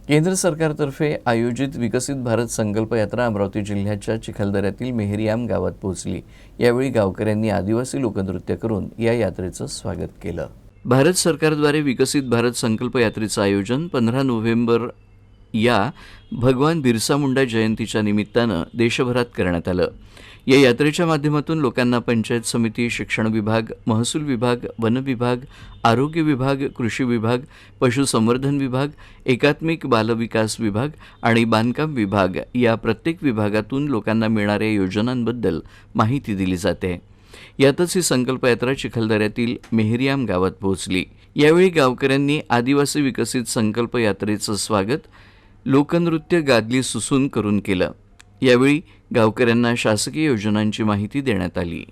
केंद्र सरकारतर्फे आयोजित विकसित भारत संकल्प यात्रा अमरावती जिल्ह्याच्या चिखलदऱ्यातील मेहरियाम गावात पोहोचली। यावेळी गावकऱ्यांनी आदिवासी लोकनृत्य करून या यात्रेचं स्वागत केलं। भारत सरकारद्वारे विकसित भारत संकल्प यात्रेचं आयोजन 15 नोव्हेंबर या भगवान बिरसा मुंडा जयंतीच्या निमित्तानं देशभरात करण्यात आलं। या यात्रेच्या माध्यमातून लोकांना पंचायत समिती, शिक्षण विभाग, महसूल विभाग, वन विभाग, आरोग्य विभाग, कृषी विभाग, पशुसंवर्धन विभाग, एकात्मिक बालविकास विभाग आणि बांधकाम विभाग या प्रत्येक विभागातून लोकांना मिळणाऱ्या योजनांबद्दल माहिती दिली जाते। यातच ही संकल्प यात्रा चिखलदऱ्यातील मेहरियाम गावात पोहोचली। यावेळी गावकऱ्यांनी आदिवासी विकसित संकल्प यात्रेचं स्वागत लोकनृत्य गादली सुसून करून केलं। यावेळी गावकऱ्यांना शासकीय योजनांची माहिती देण्यात आली।